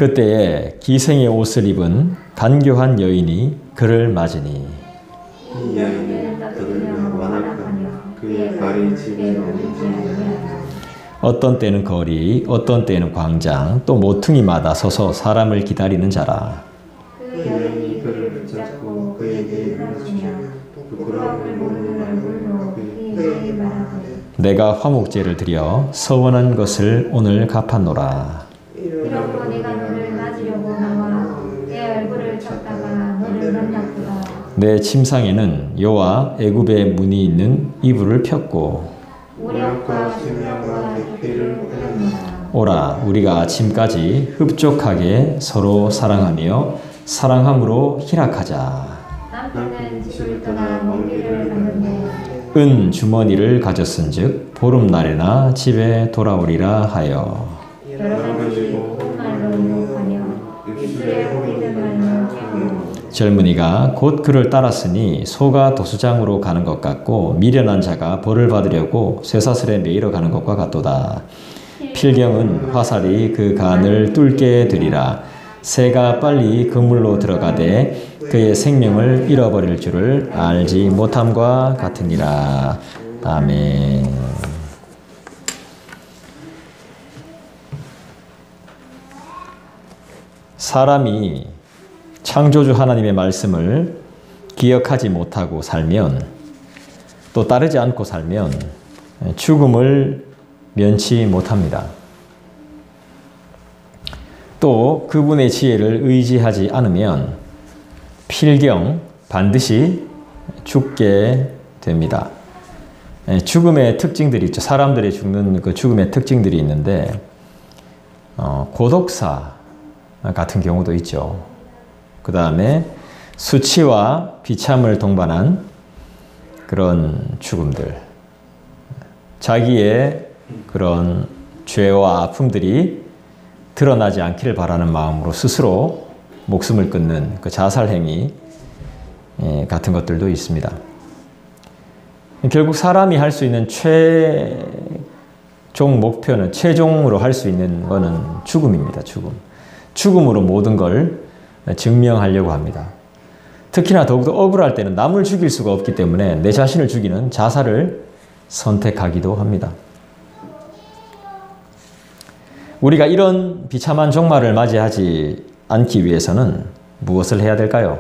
그때에 기생의 옷을 입은 간교한 여인이 그를 맞으니 이 여인은 따뜻하며 완악하며 그의 발이 집에 오르지 아니하며 어떤 때는 거리, 어떤 때는 광장, 또 모퉁이마다 서서 사람을 기다리는 자라. 그 여인이 그를 붙잡고 그에게 일러주며 부끄러움을 모르는 얼굴로 그에게 말하되 내가 화목제를 드려 서원한 것을 오늘 갚았노라. 이러므로 내가 너를 맞으려고 나와 내 얼굴을 쳤다가 너를 만났구나. 내 침상에는 여호와 애굽의 문이 있는 이불을 폈고 우력과 수명과 피를 흘렸노라. 오라 우리가 아침까지 흡족하게 서로 사랑하며 사랑함으로 희락하자. 남편은 집을 떠나 먼 길을 갔는데 은 주머니를 가졌은즉 보름날에나 집에 돌아오리라 하여 여러 가지 고운 말로 유혹하며 입술에 호기는 말로 태우고 젊은이가 곧 그를 따랐으니 소가 도수장으로 가는 것 같고 미련한 자가 벌을 받으려고 쇠사슬에 매이러 가는 것과 같도다. 필경은 화살이 그 간을 뚫게 되리라. 새가 빨리 그물로 들어가되 그의 생명을 잃어버릴 줄을 알지 못함과 같으니라. 아멘. 사람이 창조주 하나님의 말씀을 기억하지 못하고 살면, 또 따르지 않고 살면 죽음을 면치 못합니다. 또 그분의 지혜를 의지하지 않으면 필경 반드시 죽게 됩니다. 죽음의 특징들이 있죠. 사람들이 죽는 그 죽음의 특징들이 있는데 고독사 같은 경우도 있죠. 그 다음에 수치와 비참을 동반한 그런 죽음들, 자기의 그런 죄와 아픔들이 드러나지 않기를 바라는 마음으로 스스로 목숨을 끊는 그 자살행위 같은 것들도 있습니다. 결국 사람이 할 수 있는 최종 목표는, 최종으로 할 수 있는 것은 죽음입니다. 죽음으로 모든 걸 증명하려고 합니다. 특히나 더욱더 억울할 때는 남을 죽일 수가 없기 때문에 내 자신을 죽이는 자살을 선택하기도 합니다. 우리가 이런 비참한 종말을 맞이하지 않기 위해서는 무엇을 해야 될까요?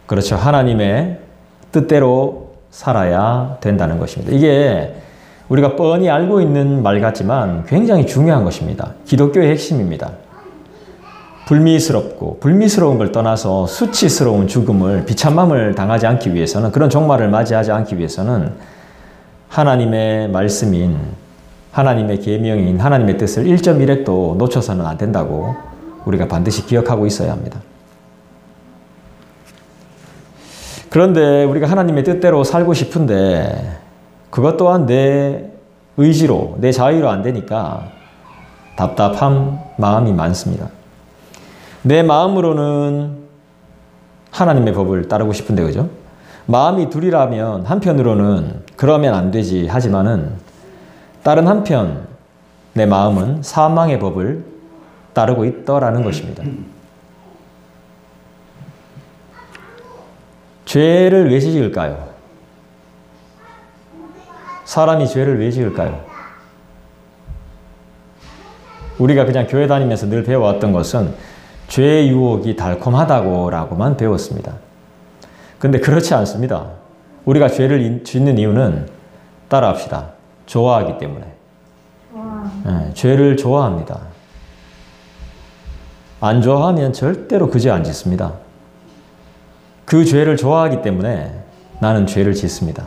그렇죠. 하나님의 뜻대로 살아야 된다는 것입니다. 이게 우리가 뻔히 알고 있는 말 같지만 굉장히 중요한 것입니다. 기독교의 핵심입니다. 불미스러운 걸 떠나서 수치스러운 죽음을, 비참함을 당하지 않기 위해서는, 그런 종말을 맞이하지 않기 위해서는 하나님의 말씀인, 하나님의 계명인, 하나님의 뜻을 1.1획도 놓쳐서는 안 된다고 우리가 반드시 기억하고 있어야 합니다. 그런데 우리가 하나님의 뜻대로 살고 싶은데 그것 또한 내 의지로, 내 자유로 안 되니까 답답한 마음이 많습니다. 내 마음으로는 하나님의 법을 따르고 싶은데, 그죠? 마음이 둘이라면 한편으로는 그러면 안 되지 하지만은 다른 한편 내 마음은 사망의 법을 따르고 있더라는 것입니다. 죄를 왜 지을까요? 사람이 죄를 왜 지을까요? 우리가 그냥 교회 다니면서 늘 배워왔던 것은 죄의 유혹이 달콤하다고라고만 배웠습니다. 근데 그렇지 않습니다. 우리가 죄를 짓는 이유는, 따라합시다, 좋아하기 때문에. 네, 죄를 좋아합니다. 안 좋아하면 절대로 그 죄 안 짓습니다. 그 죄를 좋아하기 때문에 나는 죄를 짓습니다.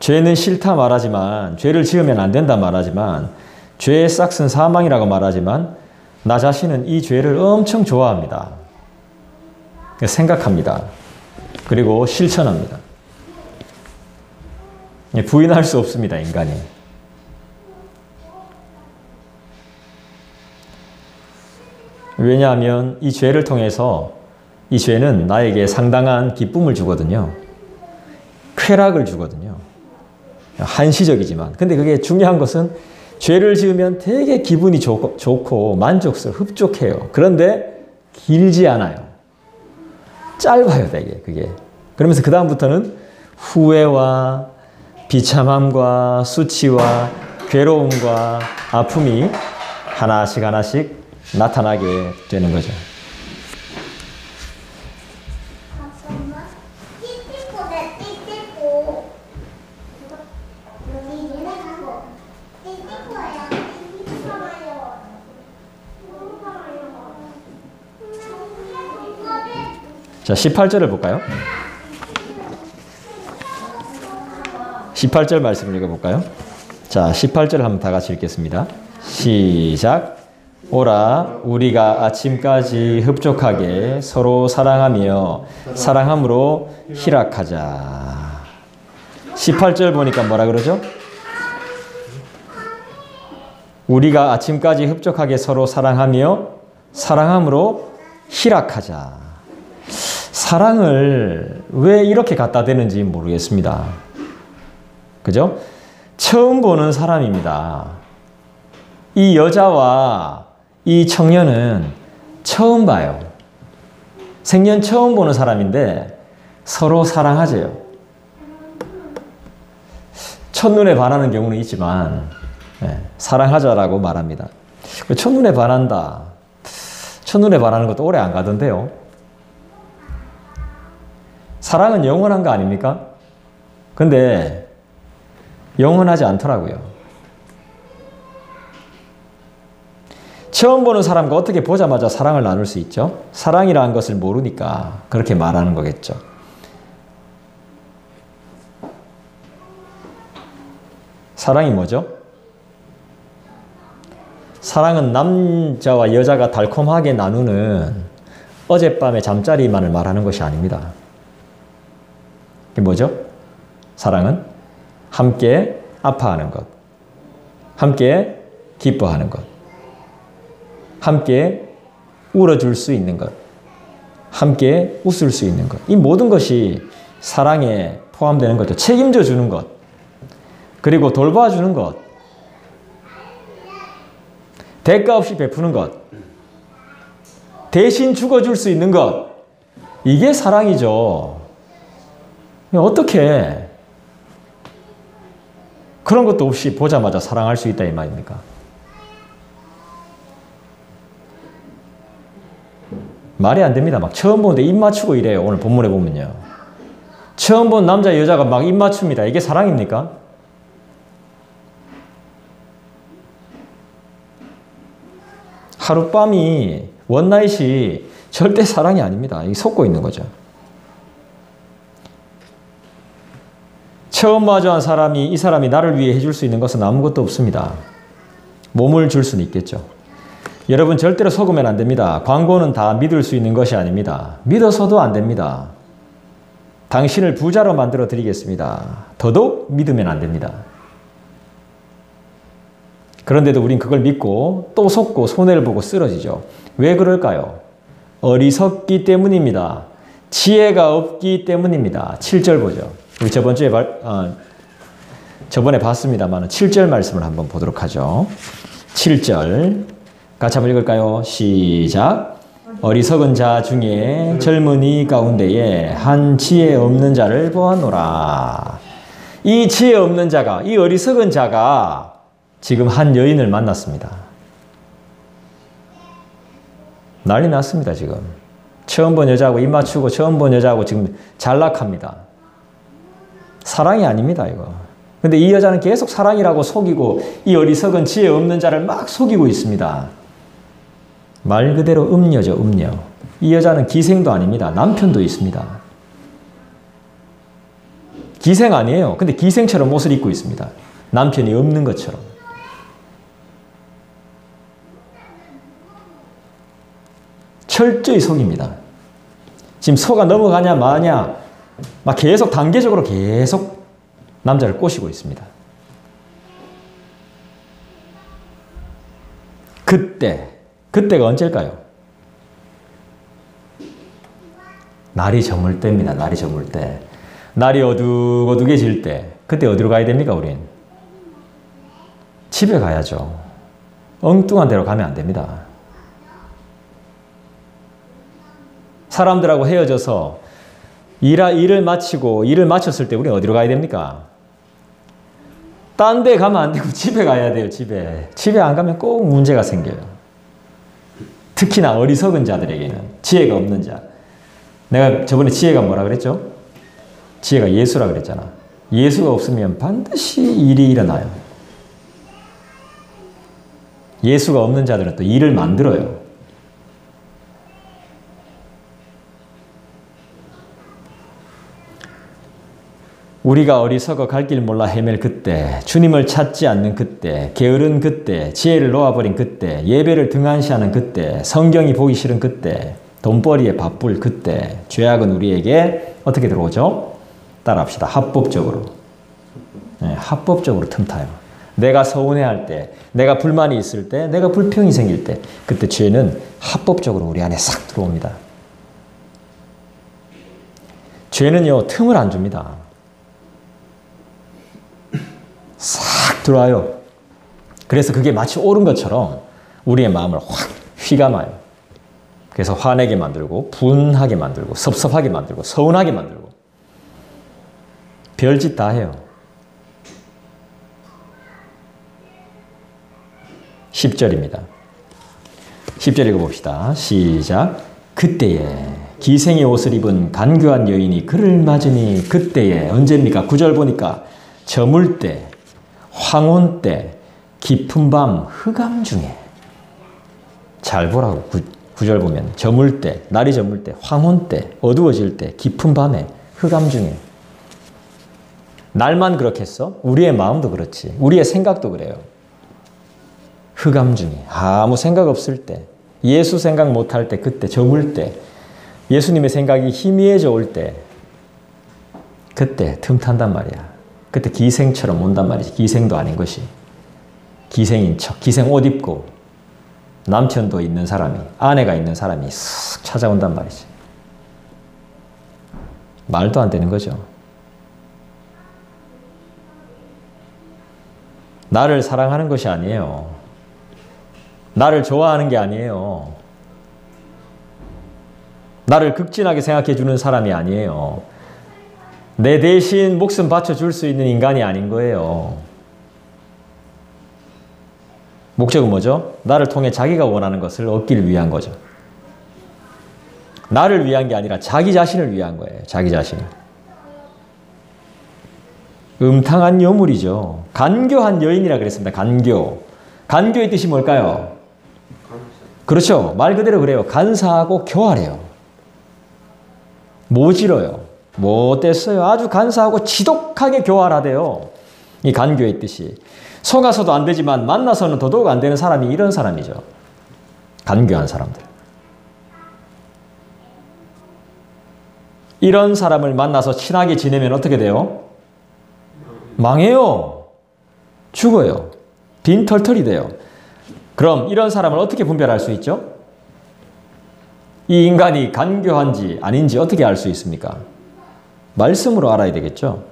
죄는 싫다 말하지만, 죄를 지으면 안 된다 말하지만, 죄의 싹은 사망이라고 말하지만 나 자신은 이 죄를 엄청 좋아합니다. 생각합니다. 그리고 실천합니다. 부인할 수 없습니다, 인간이. 왜냐하면 이 죄를 통해서, 이 죄는 나에게 상당한 기쁨을 주거든요. 쾌락을 주거든요. 한시적이지만. 근데 그게 중요한 것은 죄를 지으면 되게 기분이 좋고 흡족해요. 그런데 길지 않아요. 짧아요, 되게 그게. 그러면서 그 다음부터는 후회와 비참함과 수치와 괴로움과 아픔이 하나씩 나타나게 되는 거죠. 자, 18절을 볼까요? 18절 말씀을 읽어볼까요? 자, 18절 한번 다 같이 읽겠습니다. 시작. 오라, 우리가 아침까지 흡족하게 서로 사랑하며 사랑함으로 희락하자. 18절 보니까 뭐라 그러죠? 우리가 아침까지 흡족하게 서로 사랑하며 사랑함으로 희락하자. 사랑을 왜 이렇게 갖다 대는지 모르겠습니다. 그죠? 처음 보는 사람입니다. 이 여자와 이 청년은 처음 봐요. 생전 처음 보는 사람인데 서로 사랑하재요. 첫눈에 반하는 경우는 있지만 사랑하자라고 말합니다. 첫눈에 반한다. 첫눈에 반하는 것도 오래 안 가던데요. 사랑은 영원한 거 아닙니까? 근데 영원하지 않더라고요. 처음 보는 사람과 어떻게 보자마자 사랑을 나눌 수 있죠? 사랑이라는 것을 모르니까 그렇게 말하는 거겠죠. 사랑이 뭐죠? 사랑은 남자와 여자가 달콤하게 나누는 어젯밤의 잠자리만을 말하는 것이 아닙니다. 이게 뭐죠? 사랑은 함께 아파하는 것, 함께 기뻐하는 것, 함께 울어줄 수 있는 것, 함께 웃을 수 있는 것. 이 모든 것이 사랑에 포함되는 거죠. 책임져 주는 것, 그리고 돌봐주는 것, 대가 없이 베푸는 것, 대신 죽어줄 수 있는 것. 이게 사랑이죠. 어떻게 그런 것도 없이 보자마자 사랑할 수 있다 이 말입니까? 말이 안 됩니다. 막 처음 보는데 입 맞추고 이래요. 오늘 본문에 보면요. 처음 본 남자 여자가 막 입 맞춥니다. 이게 사랑입니까? 하룻밤이 원나잇이 절대 사랑이 아닙니다. 이게 속고 있는 거죠. 처음 마주한 사람이 이 사람이 나를 위해 해줄 수 있는 것은 아무것도 없습니다. 몸을 줄 수는 있겠죠. 여러분 절대로 속으면 안 됩니다. 광고는 다 믿을 수 있는 것이 아닙니다. 믿어서도 안 됩니다. 당신을 부자로 만들어 드리겠습니다. 더더욱 믿으면 안 됩니다. 그런데도 우린 그걸 믿고 또 속고 손해를 보고 쓰러지죠. 왜 그럴까요? 어리석기 때문입니다. 지혜가 없기 때문입니다. 7절 보죠. 우리 저번에 봤습니다만 7절 말씀을 한번 보도록 하죠. 7절 같이 한번 읽을까요? 시작. 어리석은 자 중에 젊은이 가운데에 한 지혜 없는 자를 보았노라. 이 지혜 없는 자가, 이 어리석은 자가 지금 한 여인을 만났습니다. 난리 났습니다. 지금 처음 본 여자하고 입 맞추고 처음 본 여자하고 지금 잘락합니다. 사랑이 아닙니다, 이거. 근데 이 여자는 계속 사랑이라고 속이고 이 어리석은 지혜 없는 자를 막 속이고 있습니다. 말 그대로 음녀죠, 음녀. 이 여자는 기생도 아닙니다. 남편도 있습니다. 기생 아니에요. 근데 기생처럼 옷을 입고 있습니다. 남편이 없는 것처럼. 철저히 속입니다. 지금 속아 넘어가냐 마냐 막 계속 단계적으로 계속 남자를 꼬시고 있습니다. 그때가 언제일까요? 날이 저물 때입니다. 날이 저물 때. 날이 어둑어둑해질 때. 그때 어디로 가야 됩니까, 우린? 집에 가야죠. 엉뚱한 데로 가면 안 됩니다. 사람들하고 헤어져서 일을 마치고 일을 마쳤을 때 우리는 어디로 가야 됩니까? 딴 데 가면 안 되고 집에 가야 돼요. 집에 안 가면 꼭 문제가 생겨요. 특히나 어리석은 자들에게는, 지혜가 없는 자. 내가 저번에 지혜가 뭐라 그랬죠? 지혜가 예수라 그랬잖아. 예수가 없으면 반드시 일이 일어나요. 예수가 없는 자들은 또 일을 만들어요. 우리가 어리석어 갈 길 몰라 헤맬 그때, 주님을 찾지 않는 그때, 게으른 그때, 지혜를 놓아버린 그때, 예배를 등한시하는 그때, 성경이 보기 싫은 그때, 돈벌이에 바쁠 그때, 죄악은 우리에게 어떻게 들어오죠? 따라합시다. 합법적으로. 네, 합법적으로 틈타요. 내가 서운해할 때, 내가 불만이 있을 때, 내가 불평이 생길 때, 그때 죄는 합법적으로 우리 안에 싹 들어옵니다. 죄는요, 틈을 안 줍니다. 싹 들어와요. 그래서 그게 마치 옳은 것처럼 우리의 마음을 확 휘감아요. 그래서 화내게 만들고, 분하게 만들고, 섭섭하게 만들고, 서운하게 만들고, 별짓 다 해요. 10절입니다. 10절 읽어봅시다. 시작. 그때에 기생의 옷을 입은 간교한 여인이 그를 맞으니, 그때에 언제입니까? 9절 보니까 저물 때, 황혼 때, 깊은 밤 흑암 중에. 잘 보라고. 9절 보면 저물 때, 날이 저물 때, 황혼 때, 어두워질 때, 깊은 밤에, 흑암 중에. 날만 그렇겠어? 우리의 마음도 그렇지. 우리의 생각도 그래요. 흑암 중에, 아무 생각 없을 때, 예수 생각 못할 때, 그때 저물 때, 예수님의 생각이 희미해져 올 때, 그때 틈탄단 말이야. 그때 기생처럼 온단 말이지. 기생도 아닌 것이. 기생인 척, 기생 옷 입고 남편도 있는 사람이, 아내가 있는 사람이 쓱 찾아온단 말이지. 말도 안 되는 거죠. 나를 사랑하는 것이 아니에요. 나를 좋아하는 게 아니에요. 나를 극진하게 생각해 주는 사람이 아니에요. 내 대신 목숨 바쳐줄 수 있는 인간이 아닌 거예요. 목적은 뭐죠? 나를 통해 자기가 원하는 것을 얻기를 위한 거죠. 나를 위한 게 아니라 자기 자신을 위한 거예요. 자기 자신을. 음탕한 요물이죠. 간교한 여인이라 그랬습니다. 간교. 간교의 뜻이 뭘까요? 그렇죠. 말 그대로 그래요. 간사하고 교활해요. 모질어요. 못됐어요. 아주 간사하고 지독하게 교활하대요. 이 간교의 뜻이. 속아서도 안 되지만 만나서는 더더욱 안 되는 사람이 이런 사람이죠. 간교한 사람들. 이런 사람을 만나서 친하게 지내면 어떻게 돼요? 망해요. 죽어요. 빈털털이 돼요. 그럼 이런 사람을 어떻게 분별할 수 있죠? 이 인간이 간교한지 아닌지 어떻게 알 수 있습니까? 말씀으로 알아야 되겠죠.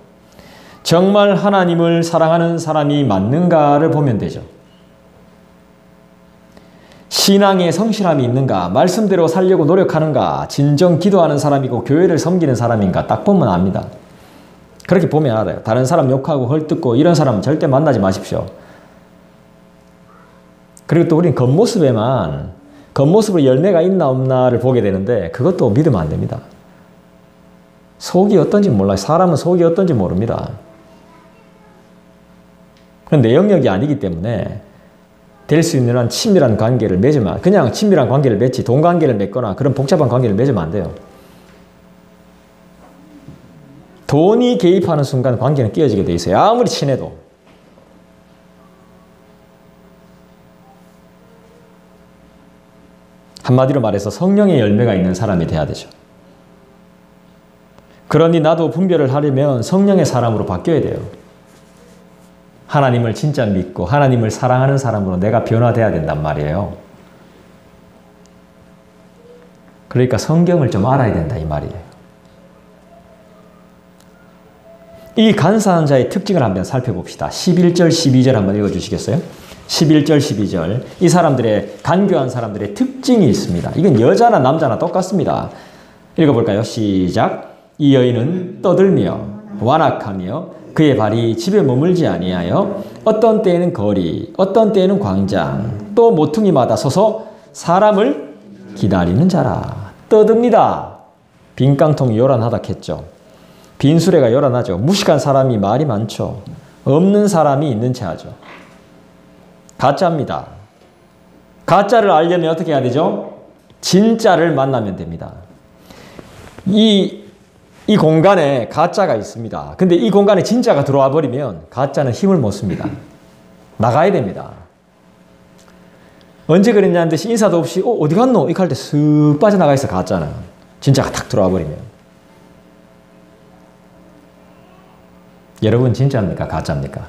정말 하나님을 사랑하는 사람이 맞는가를 보면 되죠. 신앙에 성실함이 있는가, 말씀대로 살려고 노력하는가, 진정 기도하는 사람이고 교회를 섬기는 사람인가 딱 보면 압니다. 그렇게 보면 알아요. 다른 사람 욕하고 헐뜯고 이런 사람은 절대 만나지 마십시오. 그리고 또 우리는 겉모습으로 열매가 있나 없나를 보게 되는데 그것도 믿으면 안 됩니다. 속이 어떤지 몰라요. 사람은 속이 어떤지 모릅니다. 그런 내역력이 아니기 때문에 될 수 있는 한 친밀한 관계를 맺으면, 그냥 친밀한 관계를 맺지 돈 관계를 맺거나 그런 복잡한 관계를 맺으면 안 돼요. 돈이 개입하는 순간 관계는 깨어지게 돼 있어요. 아무리 친해도. 한마디로 말해서 성령의 열매가 있는 사람이 돼야 되죠. 그러니 나도 분별을 하려면 성령의 사람으로 바뀌어야 돼요. 하나님을 진짜 믿고 하나님을 사랑하는 사람으로 내가 변화돼야 된단 말이에요. 그러니까 성경을 좀 알아야 된다 이 말이에요. 이 간사한 자의 특징을 한번 살펴봅시다. 11절, 12절 한번 읽어주시겠어요? 11절, 12절. 이 사람들의, 간교한 사람들의 특징이 있습니다. 이건 여자나 남자나 똑같습니다. 읽어볼까요? 시작. 이 여인은 떠들며 완악하며 그의 발이 집에 머물지 아니하여 어떤 때에는 거리, 어떤 때에는 광장, 또 모퉁이마다 서서 사람을 기다리는 자라. 떠듭니다. 빈 깡통이 요란하다 했죠. 빈 수레가 요란하죠. 무식한 사람이 말이 많죠. 없는 사람이 있는 채 하죠. 가짜입니다. 가짜를 알려면 어떻게 해야 되죠? 진짜를 만나면 됩니다. 이 공간에 가짜가 있습니다. 근데 이 공간에 진짜가 들어와 버리면 가짜는 힘을 못 씁니다. 나가야 됩니다. 언제 그랬냐는 듯이 인사도 없이 어디 갔노? 이렇게 할 때 쓱 빠져나가 있어, 가짜는. 진짜가 탁 들어와 버리면. 여러분 진짜입니까? 가짜입니까?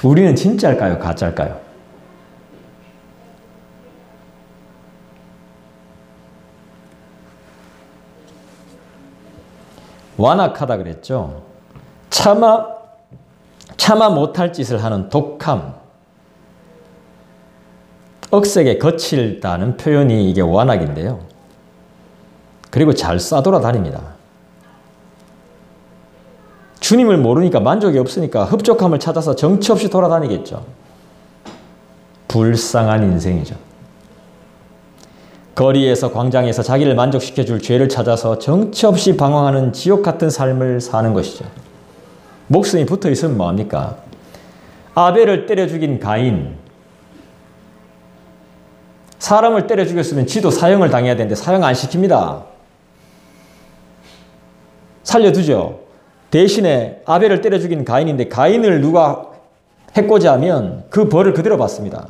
우리는 진짜일까요? 가짜일까요? 완악하다 그랬죠. 차마 못할 짓을 하는 독함. 억세게 거칠다는 표현이 이게 완악인데요. 그리고 잘 싸돌아다닙니다. 주님을 모르니까 만족이 없으니까 흡족함을 찾아서 정처 없이 돌아다니겠죠. 불쌍한 인생이죠. 거리에서 광장에서 자기를 만족시켜줄 죄를 찾아서 정처 없이 방황하는 지옥 같은 삶을 사는 것이죠. 목숨이 붙어 있으면 뭐합니까? 아벨을 때려 죽인 가인. 사람을 때려 죽였으면 지도 사형을 당해야 되는데 사형 안 시킵니다. 살려두죠. 대신에 아벨을 때려 죽인 가인인데 가인을 누가 해코지하면 그 벌을 그대로 받습니다.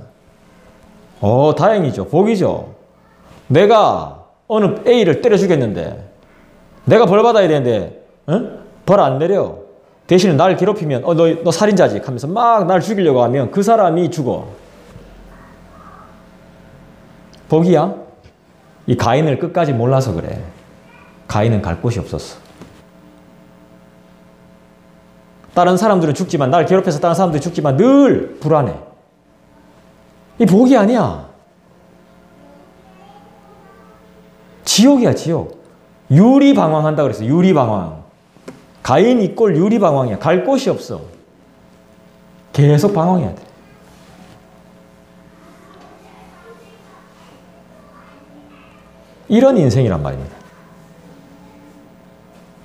다행이죠. 복이죠. 내가 어느 A를 때려 죽였는데 내가 벌 받아야 되는데 벌 안 내려. 대신에 날 괴롭히면 너 살인자지 하면서 막 날 죽이려고 하면 그 사람이 죽어. 복이야? 이 가인을 끝까지 몰라서 그래. 가인은 갈 곳이 없었어. 다른 사람들은 죽지만, 날 괴롭혀서 다른 사람들이 죽지만 늘 불안해. 이 복이 아니야. 지옥이야, 지옥. 유리방황한다 그랬어. 유리방황. 가인 이꼴 유리방황이야. 갈 곳이 없어. 계속 방황해야 돼. 이런 인생이란 말입니다.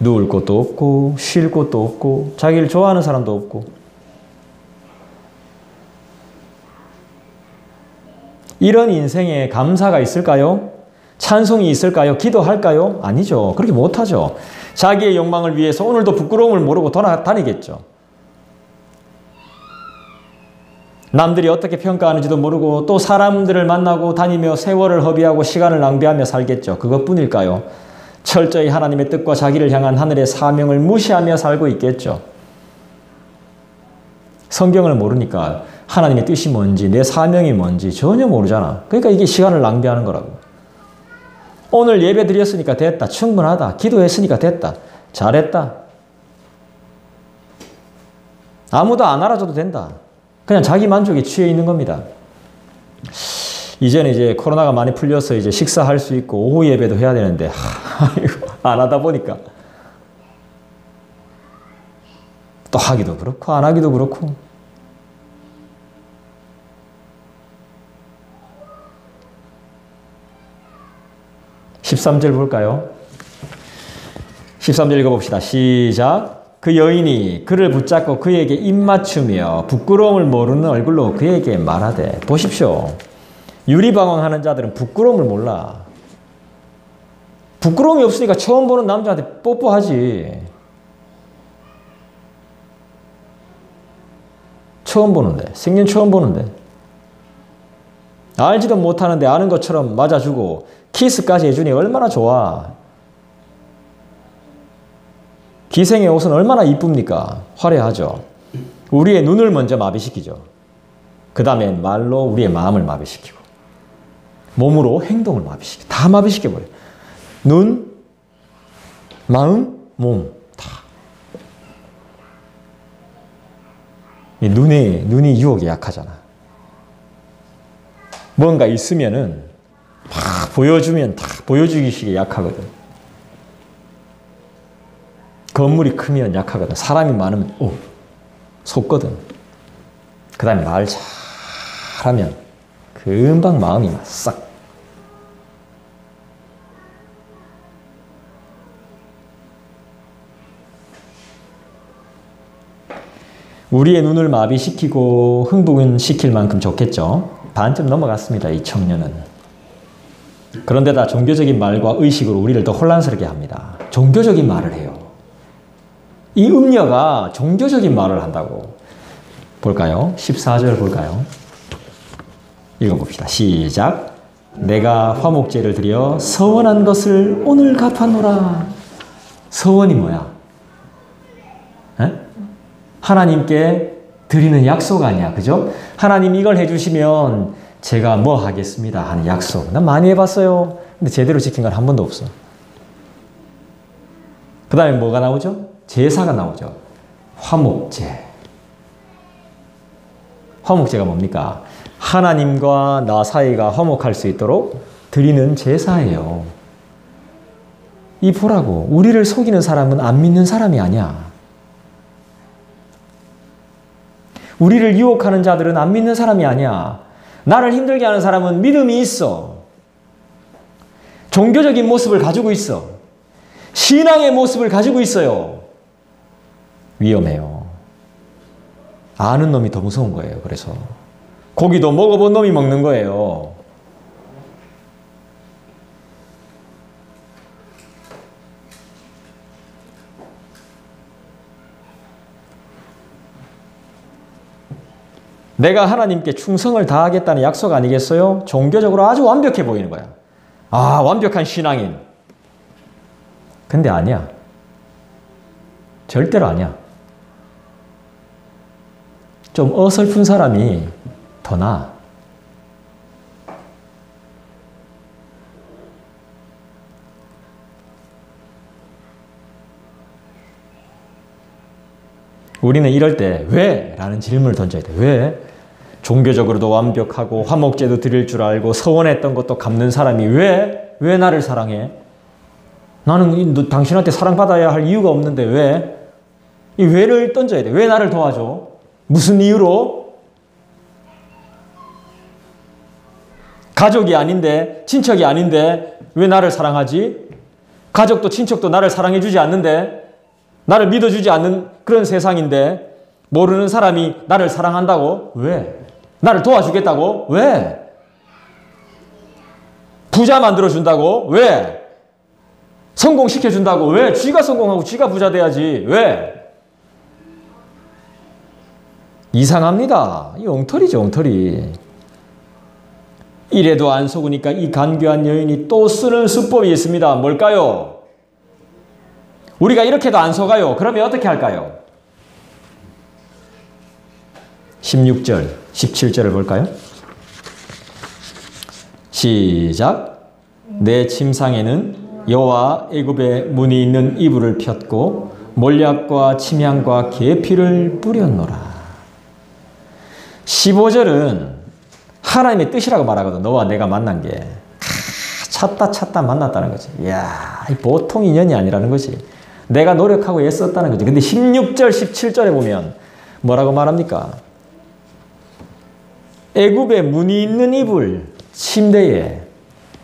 누울 곳도 없고 쉴 곳도 없고 자기를 좋아하는 사람도 없고. 이런 인생에 감사가 있을까요? 찬송이 있을까요? 기도할까요? 아니죠. 그렇게 못하죠. 자기의 욕망을 위해서 오늘도 부끄러움을 모르고 돌아다니겠죠. 남들이 어떻게 평가하는지도 모르고 또 사람들을 만나고 다니며 세월을 허비하고 시간을 낭비하며 살겠죠. 그것뿐일까요? 철저히 하나님의 뜻과 자기를 향한 하늘의 사명을 무시하며 살고 있겠죠. 성경을 모르니까 하나님의 뜻이 뭔지 내 사명이 뭔지 전혀 모르잖아. 그러니까 이게 시간을 낭비하는 거라고. 오늘 예배 드렸으니까 됐다. 충분하다. 기도했으니까 됐다. 잘했다. 아무도 안 알아줘도 된다. 그냥 자기 만족에 취해 있는 겁니다. 이제는 이제 코로나가 많이 풀려서 이제 식사할 수 있고 오후 예배도 해야 되는데 안 하다 보니까 또 하기도 그렇고 안 하기도 그렇고. (13절) 볼까요? 13절 읽어봅시다. 시작. 그 여인이 그를 붙잡고 그에게 입맞추며 부끄러움을 모르는 얼굴로 그에게 말하되. 보십시오. 유리방황하는 자들은 부끄러움을 몰라. 부끄러움이 없으니까 처음 보는 남자한테 뽀뽀하지. 처음 보는데, 생년 처음 보는데. 알지도 못하는데 아는 것처럼 맞아주고 키스까지 해주니 얼마나 좋아. 기생의 옷은 얼마나 이쁩니까? 화려하죠. 우리의 눈을 먼저 마비시키죠. 그 다음에 말로 우리의 마음을 마비시키고 몸으로 행동을 마비시키고 다 마비시켜버려요. 눈, 마음, 몸, 다. 이 눈이 유혹에 약하잖아. 뭔가 있으면은 막 보여주면 다 보여주기식에 약하거든. 건물이 크면 약하거든. 사람이 많으면 속거든. 그 다음에 말 잘하면 금방 마음이 싹. 우리의 눈을 마비시키고 흥분시킬 만큼 좋겠죠. 반쯤 넘어갔습니다. 이 청년은. 그런데다 종교적인 말과 의식으로 우리를 더 혼란스럽게 합니다. 종교적인 말을 해요. 이 음녀가 종교적인 말을 한다고. 볼까요? 14절 볼까요? 읽어봅시다. 시작. 내가 화목제를 드려 서원한 것을 오늘 갚아노라. 서원이 뭐야? 에? 하나님께 드리는 약속 아니야. 그죠? 하나님 이걸 해주시면 제가 뭐 하겠습니다 하는 약속. 난 많이 해봤어요. 근데 제대로 지킨 건 한 번도 없어. 그 다음에 뭐가 나오죠? 제사가 나오죠. 화목제. 화목제가 뭡니까? 하나님과 나 사이가 화목할 수 있도록 드리는 제사예요. 이 보라고. 우리를 속이는 사람은 안 믿는 사람이 아니야. 우리를 유혹하는 자들은 안 믿는 사람이 아니야. 나를 힘들게 하는 사람은 믿음이 있어. 종교적인 모습을 가지고 있어. 신앙의 모습을 가지고 있어요. 위험해요. 아는 놈이 더 무서운 거예요. 그래서 고기도 먹어본 놈이 먹는 거예요. 내가 하나님께 충성을 다하겠다는 약속 아니겠어요? 종교적으로 아주 완벽해 보이는 거야. 아, 완벽한 신앙인. 근데 아니야. 절대로 아니야. 좀 어설픈 사람이 더 나아. 우리는 이럴 때 왜? 라는 질문을 던져야 돼. 왜? 종교적으로도 완벽하고 화목제도 드릴 줄 알고 서원했던 것도 갚는 사람이 왜? 왜 나를 사랑해? 나는 당신한테 사랑받아야 할 이유가 없는데 왜? 이 왜를 던져야 돼. 왜 나를 도와줘? 무슨 이유로? 가족이 아닌데, 친척이 아닌데 왜 나를 사랑하지? 가족도 친척도 나를 사랑해주지 않는데, 나를 믿어주지 않는 그런 세상인데 모르는 사람이 나를 사랑한다고? 왜? 나를 도와주겠다고? 왜? 부자 만들어준다고? 왜? 성공시켜준다고? 왜? 쥐가 성공하고 쥐가 부자 돼야지. 왜? 이상합니다. 이 엉터리죠, 엉터리. 이래도 안 속으니까 이 간교한 여인이 또 쓰는 수법이 있습니다. 뭘까요? 우리가 이렇게도 안 속아요. 그러면 어떻게 할까요? 16절, 17절을 볼까요? 시작. 내 침상에는 여호와 애굽의 문이 있는 이불을 폈고 몰약과 침향과 계피를 뿌렸노라. 15절은 하나님의 뜻이라고 말하거든. 너와 내가 만난 게. 찾다 만났다는 거지. 이야, 보통 인연이 아니라는 거지. 내가 노력하고 애썼다는 거지. 근데 16절, 17절에 보면 뭐라고 말합니까? 애굽에 문이 있는 이불, 침대에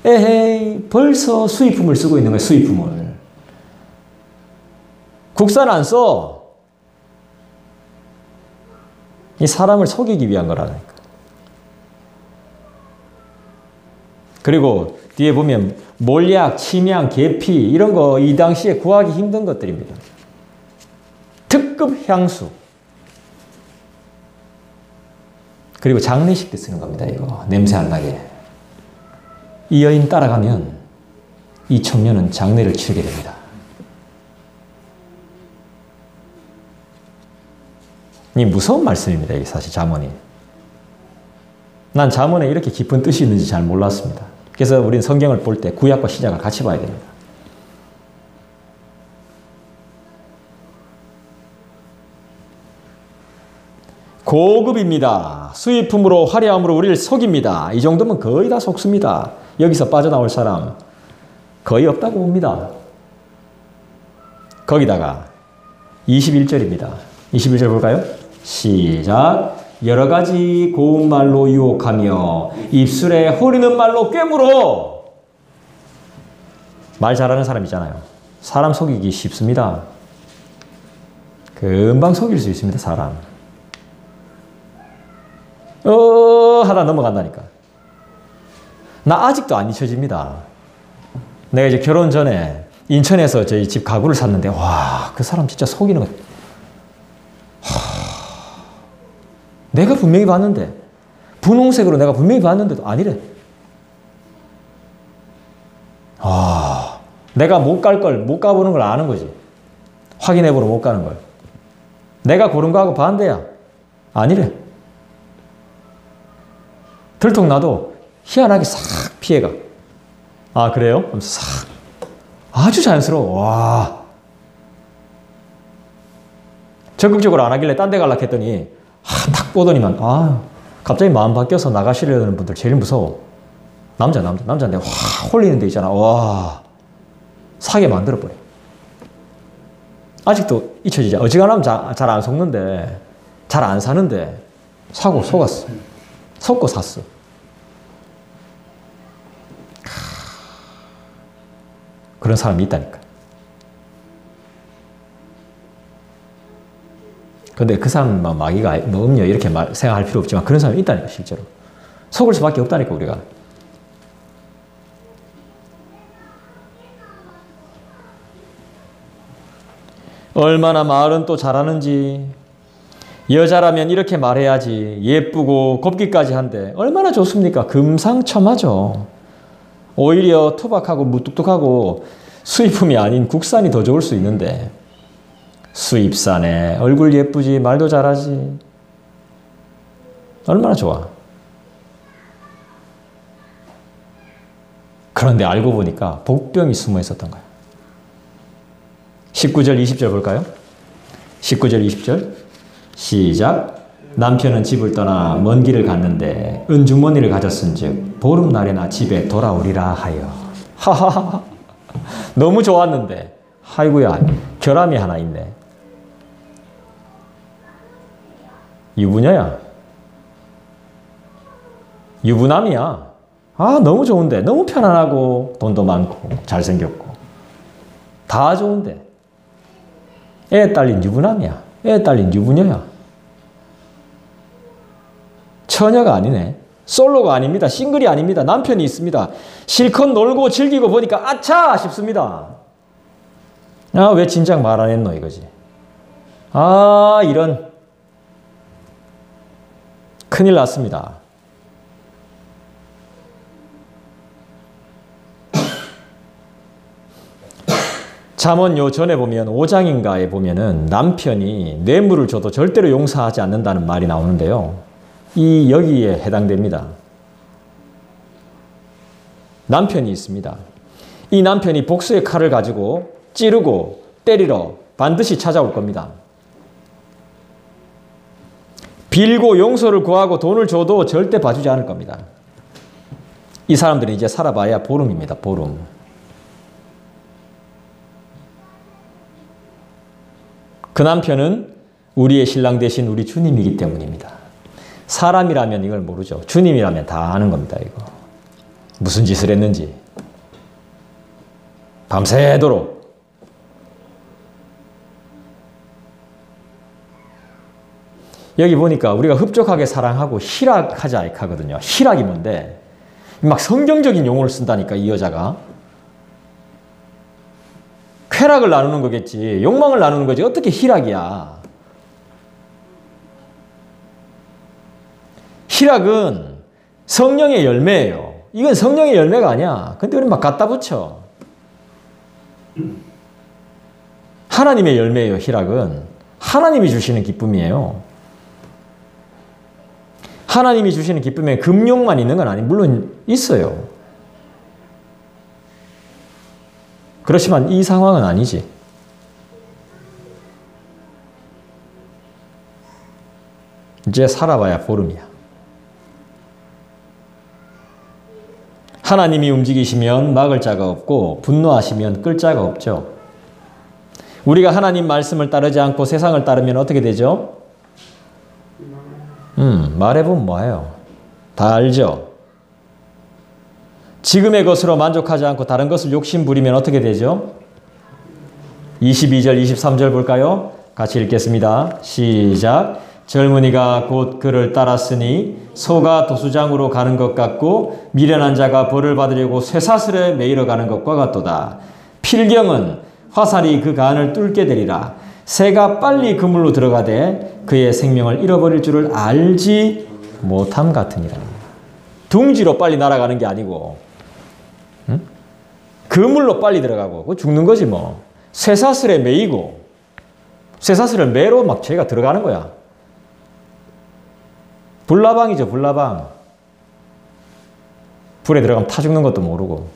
에헤이 벌써 수입품을 쓰고 있는 거예요. 수입품을. 국산 안 써. 이 사람을 속이기 위한 거라니까. 그리고 뒤에 보면 몰약, 침향, 계피 이런 거 이 당시에 구하기 힘든 것들입니다. 특급 향수. 그리고 장례식 때 쓰는 겁니다. 이거 냄새 안 나게. 이 여인 따라가면 이 청년은 장례를 치르게 됩니다. 이 무서운 말씀입니다. 이게 사실 잠언이. 난 잠언에 이렇게 깊은 뜻이 있는지 잘 몰랐습니다. 그래서 우리는 성경을 볼 때 구약과 신약을 같이 봐야 됩니다. 고급입니다. 수입품으로 화려함으로 우리를 속입니다. 이 정도면 거의 다 속습니다. 여기서 빠져나올 사람 거의 없다고 봅니다. 거기다가 21절입니다. 21절 볼까요? 시작. 여러 가지 고운 말로 유혹하며 입술에 호리는 말로 꿰물어. 말 잘하는 사람 있잖아요. 사람 속이기 쉽습니다. 금방 속일 수 있습니다. 사람. 하다 넘어간다니까. 나 아직도 안 잊혀집니다. 내가 이제 결혼 전에 인천에서 저희 집 가구를 샀는데 와, 그 사람 진짜 속이는 거. 내가 분명히 봤는데 분홍색으로 내가 분명히 봤는데도 아니래. 내가 못 갈 걸, 못 가보는 걸 아는 거지. 확인해보러 못 가는 걸. 내가 고른 거하고 반대야. 아니래. 들통나도 희한하게 싹 피해가. 아, 그래요? 하면서 싹. 아주 자연스러워. 와. 적극적으로 안 하길래 딴 데 갈라 했더니 탁 보더니만 갑자기 마음 바뀌어서 나가시려는 분들 제일 무서워. 남자인데 확 홀리는 데 있잖아. 와. 사게 만들어버려. 아직도 잊혀지지. 어지간하면 잘 안 속는데, 잘 안 사는데, 사고 속았어. 속고 샀어. 그런 사람이 있다니까. 근데 그 사람만 마귀가 뭐 음료 이렇게 생각할 필요 없지만 그런 사람이 있다니까, 실제로. 속을 수밖에 없다니까, 우리가. 얼마나 말은 또 잘하는지. 여자라면 이렇게 말해야지. 예쁘고 곱기까지 한데 얼마나 좋습니까? 금상첨화죠. 오히려 투박하고 무뚝뚝하고 수입품이 아닌 국산이 더 좋을 수 있는데 수입산에 얼굴 예쁘지 말도 잘하지. 얼마나 좋아. 그런데 알고 보니까 복병이 숨어 있었던 거야. 19절 20절 볼까요? 19절 20절 시작. 남편은 집을 떠나 먼 길을 갔는데 은주머니를 가졌은즉 보름날에나 집에 돌아오리라 하여. 하하하. 너무 좋았는데 아이고야 결함이 하나 있네. 유부녀야. 유부남이야. 너무 좋은데 너무 편안하고 돈도 많고 잘생겼고 다 좋은데 애 딸린 유부남이야. 애 딸린 유부녀야. 처녀가 아니네. 솔로가 아닙니다. 싱글이 아닙니다. 남편이 있습니다. 실컷 놀고 즐기고 보니까 아차 싶습니다. 왜 진작 말 안 했노 이거지. 이런 큰일 났습니다. 잠언 요 전에 보면 5장인가에 보면은 남편이 뇌물을 줘도 절대로 용서하지 않는다는 말이 나오는데요. 여기에 해당됩니다. 남편이 있습니다. 이 남편이 복수의 칼을 가지고 찌르고 때리러 반드시 찾아올 겁니다. 빌고 용서를 구하고 돈을 줘도 절대 봐주지 않을 겁니다. 이 사람들이 이제 살아봐야 보름입니다. 보름. 그 남편은 우리의 신랑 대신 우리 주님이기 때문입니다. 사람이라면 이걸 모르죠. 주님이라면 다 아는 겁니다. 이거 무슨 짓을 했는지 밤새도록. 여기 보니까 우리가 흡족하게 사랑하고 희락하지 않거든요. 희락이 뭔데? 막 성경적인 용어를 쓴다니까 이 여자가. 쾌락을 나누는 거겠지. 욕망을 나누는 거지. 어떻게 희락이야. 희락은 성령의 열매예요. 이건 성령의 열매가 아니야. 근데 우리 막 갖다 붙여. 하나님의 열매예요. 희락은. 하나님이 주시는 기쁨이에요. 하나님이 주시는 기쁨에 금욕만 있는 건 아니. 물론 있어요. 그렇지만 이 상황은 아니지. 이제 살아봐야 보름이야. 하나님이 움직이시면 막을 자가 없고 분노하시면 끌 자가 없죠. 우리가 하나님 말씀을 따르지 않고 세상을 따르면 어떻게 되죠? 말해보면 뭐예요? 다 알죠? 지금의 것으로 만족하지 않고 다른 것을 욕심 부리면 어떻게 되죠? 22절, 23절 볼까요? 같이 읽겠습니다. 시작. 젊은이가 곧 그를 따랐으니 소가 도수장으로 가는 것 같고 미련한 자가 벌을 받으려고 쇠사슬에 매이러 가는 것과 같도다. 필경은 화살이 그 간을 뚫게 되리라. 새가 빨리 그물로 들어가되 그의 생명을 잃어버릴 줄을 알지 못함 같으니라. 둥지로 빨리 날아가는 게 아니고 그물로 빨리 들어가고 죽는 거지 뭐. 쇠사슬에 매이고 쇠사슬을 매로 막 쟤가 들어가는 거야. 불나방이죠, 불나방. 불에 들어가면 타 죽는 것도 모르고.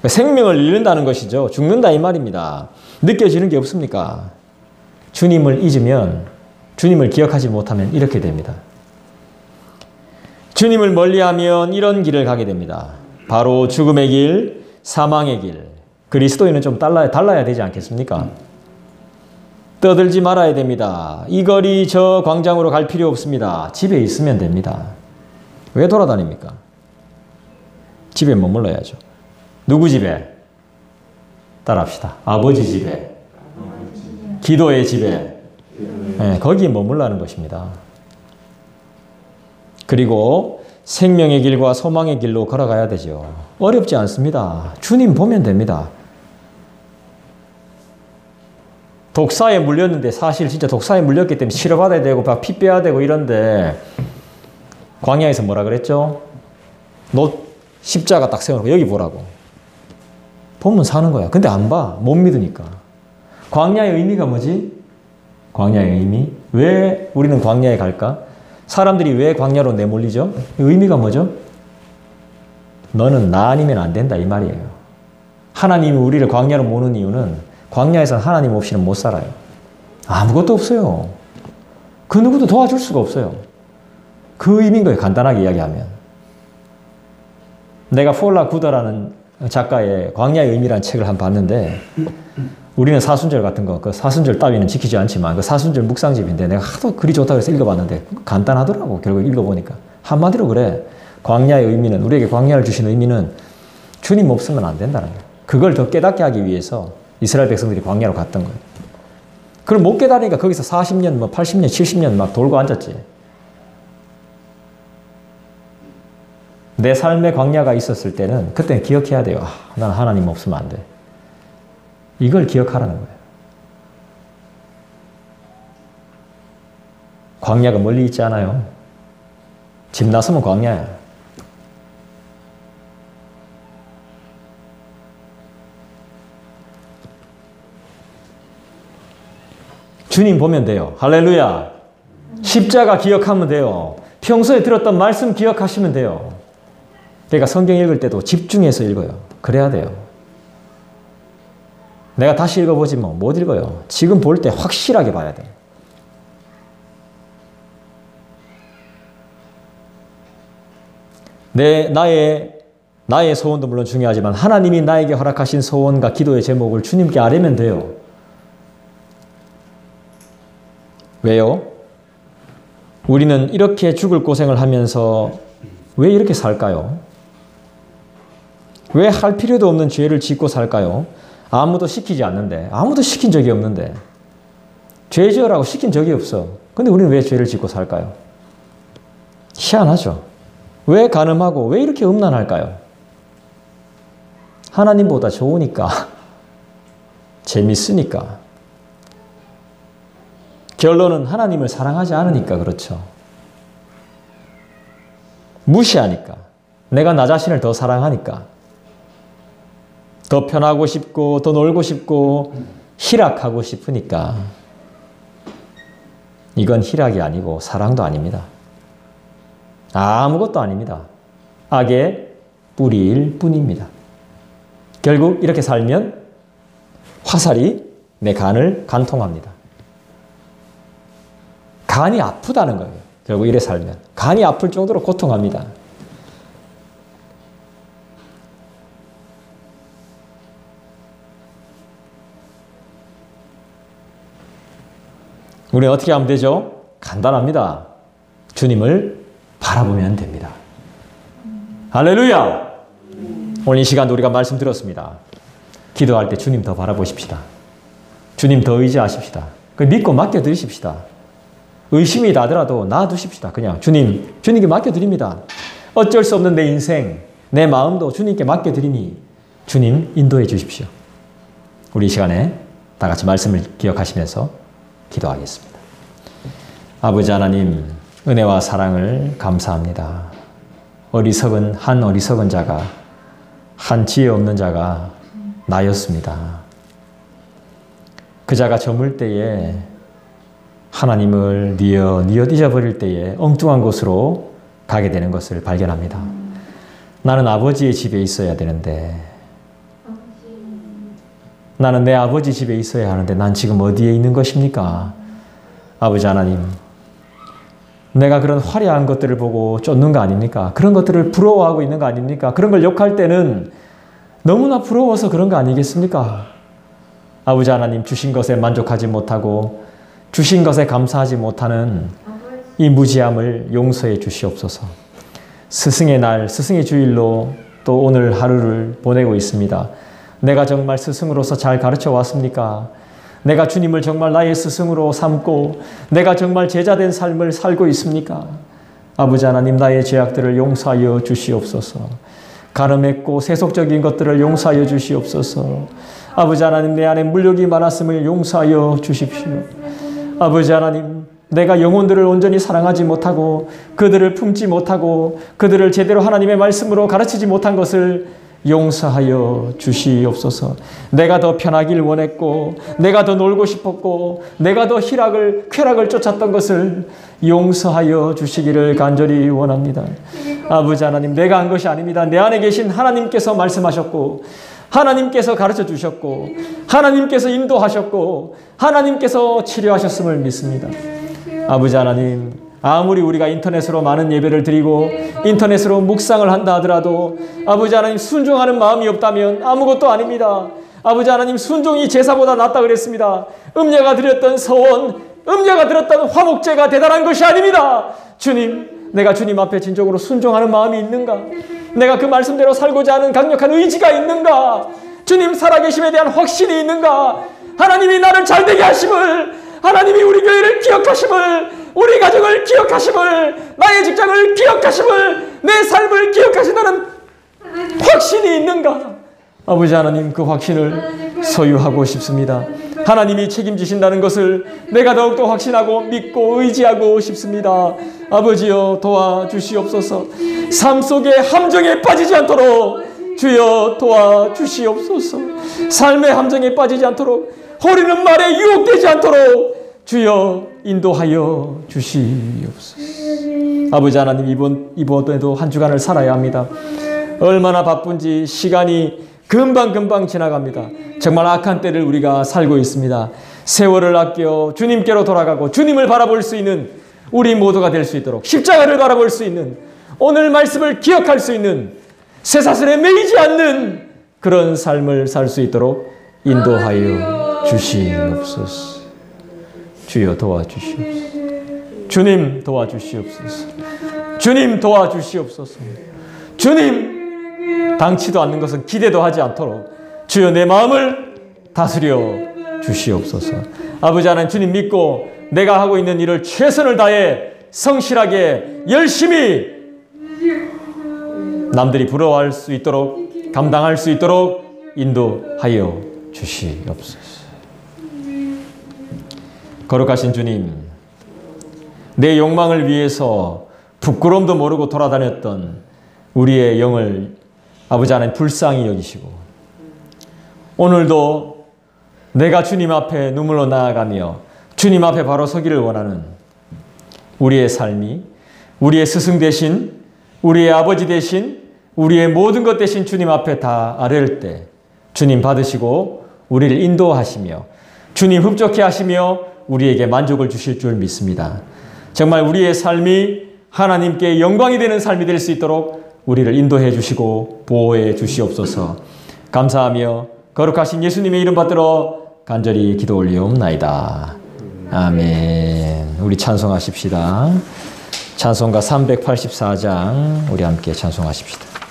생명을 잃는다는 것이죠. 죽는다 이 말입니다. 느껴지는 게 없습니까? 주님을 잊으면, 주님을 기억하지 못하면 이렇게 됩니다. 주님을 멀리하면 이런 길을 가게 됩니다. 바로 죽음의 길, 사망의 길. 그리스도인은 좀 달라야 되지 않겠습니까? 떠들지 말아야 됩니다. 이 거리 저 광장으로 갈 필요 없습니다. 집에 있으면 됩니다. 왜 돌아다닙니까? 집에 머물러야죠. 누구 집에? 따라합시다. 아버지 집에. 기도의 집에. 네, 거기에 머물라는 것입니다. 그리고 생명의 길과 소망의 길로 걸어가야 되죠. 어렵지 않습니다. 주님 보면 됩니다. 독사에 물렸는데 사실 진짜 독사에 물렸기 때문에 치료받아야 되고 피 빼야 되고 이런데 광야에서 뭐라 그랬죠? 십자가 딱 세워놓고 여기 보라고. 보면 사는 거야. 근데 안 봐. 못 믿으니까. 광야의 의미가 뭐지? 광야의 의미? 왜 우리는 광야에 갈까? 사람들이 왜 광야로 내몰리죠? 의미가 뭐죠? 너는 나 아니면 안 된다 이 말이에요. 하나님이 우리를 광야로 모는 이유는 광야에서는 하나님 없이는 못 살아요. 아무것도 없어요. 그 누구도 도와줄 수가 없어요. 그 의미인 거예요. 간단하게 이야기하면. 내가 폴라 구더라는 작가의 광야의 의미라는 책을 한번 봤는데 우리는 사순절 같은 거, 그 사순절 따위는 지키지 않지만 그 사순절 묵상집인데 내가 하도 글이 좋다고 해서 읽어봤는데 간단하더라고. 결국 읽어보니까. 한마디로 그래. 광야의 의미는, 우리에게 광야를 주신 의미는 주님 없으면 안 된다는 거예요. 그걸 더 깨닫게 하기 위해서 이스라엘 백성들이 광야로 갔던 거예요. 그걸 못 깨달으니까 거기서 40년, 80년, 70년 막 돌고 앉았지. 내 삶의 광야가 있었을 때는 그때는 기억해야 돼요. 난 하나님 없으면 안 돼. 이걸 기억하라는 거예요. 광야가 멀리 있지 않아요. 집 나서면 광야야. 주님 보면 돼요. 할렐루야. 십자가 기억하면 돼요. 평소에 들었던 말씀 기억하시면 돼요. 그러니까 성경 읽을 때도 집중해서 읽어요. 그래야 돼요. 내가 다시 읽어보지 뭐 못 읽어요. 지금 볼 때 확실하게 봐야 돼요. 나의 소원도 물론 중요하지만 하나님이 나에게 허락하신 소원과 기도의 제목을 주님께 아뢰면 돼요. 왜요? 우리는 이렇게 죽을 고생을 하면서 왜 이렇게 살까요? 왜 할 필요도 없는 죄를 짓고 살까요? 아무도 시키지 않는데, 아무도 시킨 적이 없는데, 죄 지으라고 시킨 적이 없어. 근데 우리는 왜 죄를 짓고 살까요? 희한하죠? 왜 간음하고 왜 이렇게 음란할까요? 하나님보다 좋으니까, 재밌으니까. 결론은 하나님을 사랑하지 않으니까 그렇죠. 무시하니까. 내가 나 자신을 더 사랑하니까. 더 편하고 싶고 더 놀고 싶고 희락하고 싶으니까. 이건 희락이 아니고 사랑도 아닙니다. 아무것도 아닙니다. 악의 뿌리일 뿐입니다. 결국 이렇게 살면 화살이 내 간을 간통합니다. 간이 아프다는 거예요. 결국 이래 살면. 간이 아플 정도로 고통합니다. 우리는 어떻게 하면 되죠? 간단합니다. 주님을 바라보면 됩니다. 할렐루야! 오늘 이 시간도 우리가 말씀 들었습니다. 기도할 때 주님 더 바라보십시다. 주님 더 의지하십시다. 믿고 맡겨드리십시다. 의심이 나더라도 놔두십시다. 그냥 주님께 맡겨드립니다. 어쩔 수 없는 내 인생, 내 마음도 주님께 맡겨드리니 주님 인도해 주십시오. 우리 이 시간에 다 같이 말씀을 기억하시면서 기도하겠습니다. 아버지 하나님, 은혜와 사랑을 감사합니다. 한 어리석은 자가, 한 지혜 없는 자가 나였습니다. 그 자가 저물 때에 하나님을 뉘엿 잊어버릴 때에 엉뚱한 곳으로 가게 되는 것을 발견합니다. 나는 아버지의 집에 있어야 되는데, 나는 내 아버지 집에 있어야 하는데 난 지금 어디에 있는 것입니까? 아버지 하나님, 내가 그런 화려한 것들을 보고 쫓는 거 아닙니까? 그런 것들을 부러워하고 있는 거 아닙니까? 그런 걸 욕할 때는 너무나 부러워서 그런 거 아니겠습니까? 아버지 하나님, 주신 것에 만족하지 못하고 주신 것에 감사하지 못하는 이 무지함을 용서해 주시옵소서. 스승의 날, 스승의 주일로 또 오늘 하루를 보내고 있습니다. 내가 정말 스승으로서 잘 가르쳐 왔습니까? 내가 주님을 정말 나의 스승으로 삼고 내가 정말 제자된 삶을 살고 있습니까? 아버지 하나님, 나의 죄악들을 용서하여 주시옵소서. 가늠했고 세속적인 것들을 용서하여 주시옵소서. 아버지 하나님, 내 안에 물욕이 많았음을 용서하여 주십시오. 아버지 하나님, 내가 영혼들을 온전히 사랑하지 못하고 그들을 품지 못하고 그들을 제대로 하나님의 말씀으로 가르치지 못한 것을 용서하여 주시옵소서. 내가 더 편하길 원했고 내가 더 놀고 싶었고 내가 더 쾌락을 쫓았던 것을 용서하여 주시기를 간절히 원합니다. 아버지 하나님, 내가 한 것이 아닙니다. 내 안에 계신 하나님께서 말씀하셨고 하나님께서 가르쳐 주셨고 하나님께서 인도하셨고 하나님께서 치료하셨음을 믿습니다. 아버지 하나님, 아무리 우리가 인터넷으로 많은 예배를 드리고 인터넷으로 묵상을 한다 하더라도 아버지 하나님, 순종하는 마음이 없다면 아무것도 아닙니다. 아버지 하나님, 순종이 제사보다 낫다 그랬습니다. 음녀가 드렸던 서원, 음녀가 드렸던 화목제가 대단한 것이 아닙니다. 주님, 내가 주님 앞에 진정으로 순종하는 마음이 있는가? 내가 그 말씀대로 살고자 하는 강력한 의지가 있는가? 주님 살아계심에 대한 확신이 있는가? 하나님이 나를 잘되게 하심을, 하나님이 우리 교회를 기억하심을, 우리 가정을 기억하심을, 나의 직장을 기억하심을, 내 삶을 기억하신다는 확신이 있는가? 아버지 하나님, 그 확신을 소유하고 싶습니다. 하나님이 책임지신다는 것을 내가 더욱더 확신하고 믿고 의지하고 싶습니다. 아버지여, 도와주시옵소서. 삶 속의 함정에 빠지지 않도록 주여 도와주시옵소서. 삶의 함정에 빠지지 않도록, 허리는 말에 유혹되지 않도록 주여 인도하여 주시옵소서. 아버지 하나님, 이번에도 한 주간을 살아야 합니다. 얼마나 바쁜지 시간이 금방 지나갑니다. 정말 악한 때를 우리가 살고 있습니다. 세월을 아껴 주님께로 돌아가고 주님을 바라볼 수 있는 우리 모두가 될 수 있도록, 십자가를 바라볼 수 있는, 오늘 말씀을 기억할 수 있는, 쇠사슬에 매이지 않는 그런 삶을 살 수 있도록 인도하여 주시옵소서. 주여 도와주시옵소서. 주님 도와주시옵소서. 주님 도와주시옵소서. 주님, 당치도 않는 것은 기대도 하지 않도록 주여 내 마음을 다스려 주시옵소서. 아버지 하나님, 주님 믿고 내가 하고 있는 일을 최선을 다해 성실하게 열심히 남들이 부러워할 수 있도록, 감당할 수 있도록 인도하여 주시옵소서. 거룩하신 주님, 내 욕망을 위해서 부끄러움도 모르고 돌아다녔던 우리의 영을 아버지 하나님 불쌍히 여기시고, 오늘도 내가 주님 앞에 눈물로 나아가며 주님 앞에 바로 서기를 원하는 우리의 삶이, 우리의 스승 대신, 우리의 아버지 대신, 우리의 모든 것 대신 주님 앞에 다 아뢰을 때 주님 받으시고 우리를 인도하시며 주님 흡족해 하시며 우리에게 만족을 주실 줄 믿습니다. 정말 우리의 삶이 하나님께 영광이 되는 삶이 될 수 있도록 우리를 인도해 주시고 보호해 주시옵소서. 감사하며 거룩하신 예수님의 이름 받들어 간절히 기도 올리옵나이다. 아멘. 우리 찬송하십시다. 찬송가 384장 우리 함께 찬송하십시다.